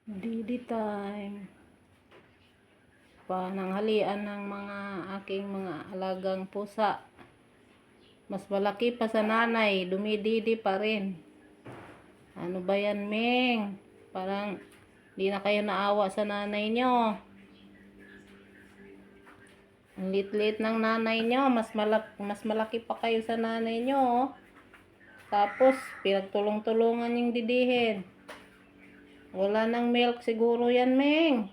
Didi time. Pananghalian ng mga aking mga alagang pusa. Mas malaki pa sa nanay, dumididi pa rin. Ano ba yan, Ming? Parang di na kayo naawa sa nanay nyo. Ang lit-lit ng nanay nyo, mas malaki pa kayo sa nanay nyo. Tapos, pinagtulong-tulungan yung didihin. Wala nang milk siguro yan, Ming.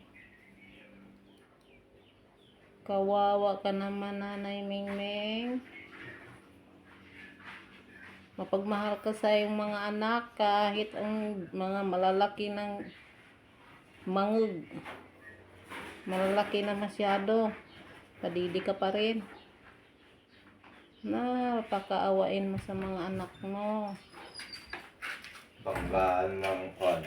Kawawa ka naman, Nanay Mingming. Mapagmahal ka sa iyong mga anak kahit ang mga malalaki ng mangug. Malalaki na masyado. Padidi ka pa rin. Napakaawain mo sa mga anak mo. Panggaan ng kon.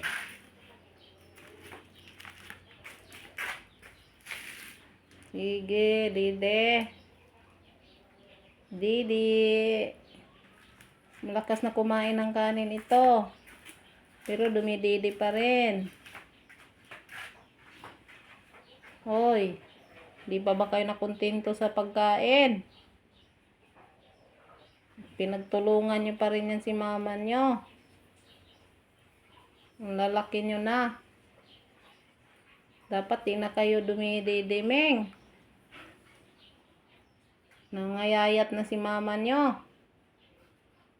Sige, Didi. Didi. Malakas na kumain ng kanin ito. Pero dumididi pa rin. Hoy, di pa ba kayo nakontento sa pagkain? Pinagtulungan nyo pa rin yan si mama nyo. Ang lalaki nyo na. Dapat di na kayo dumididi, Ming. Nangayayat na si mama nyo.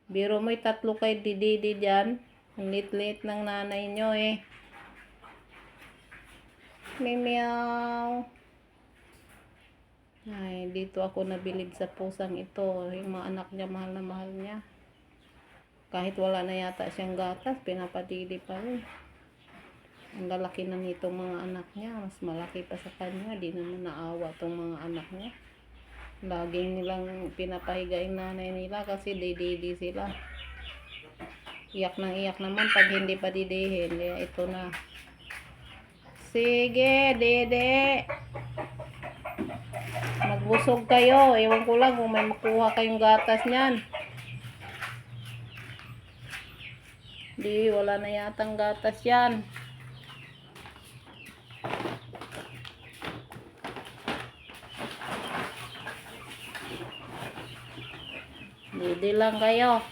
Biro mo'y 3 kay dididi dyan. Ang lit-lit ng nanay nyo eh. Meow. Ay, dito ako nabilib sa pusang ito. Yung mga anak niya, mahal na mahal niya. Kahit wala na yata siyang gatas, pinapadidi pa rin. Ang lalaki na nitong mga anak niya. Mas malaki pa sa kanya. Di naman naawa tong mga anak niya. Laging nilang pinapahiga yung nanay nila kasi dididi sila. Iyak nang iyak naman pag hindi pa didihin. Kaya ito na. Sige, Dede. Magbusog kayo. Ewan ko lang kung may makuha kayong gatas niyan. Di, wala na yatang gatas yan. Didi lang kayo.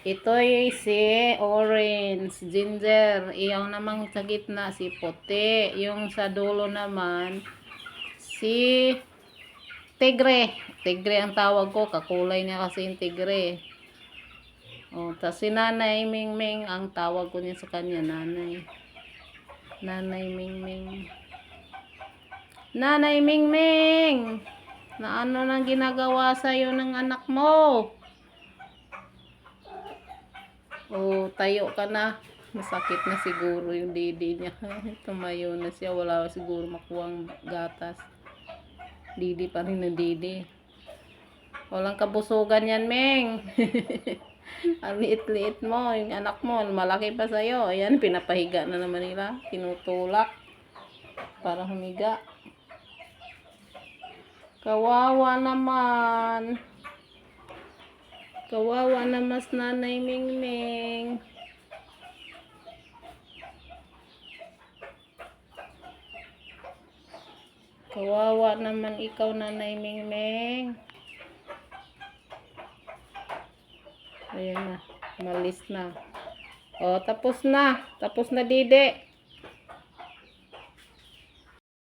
Ito si orange, ginger. Iyaw namang sa gitna si puti. Yung sa dulo naman si tigre. Tigre ang tawag ko. Kakulay niya kasi yung tigre. O, tas si Nanay Mingming ang tawag ko niya sa kanya, nanay. Nanay Mingming. Nanay Mingming! Na ano nang ginagawa sa'yo ng anak mo? O, tayo ka na. Masakit na siguro yung didi niya. Tumayo na siya. Wala siguro makuhang gatas. Didi pa rin na didi. Walang kabusugan yan, Ming. Ang liit-liit mo. Yung anak mo, malaki pa sa'yo. Ayan, pinapahiga na naman nila. Tinutulak para humiga. Kawawa naman. Kawawa na mas Nanay Mingming. Kawawa naman ikaw, Nanay Mingming. Ayan na. Malis na. O, tapos na. Tapos na, Didi.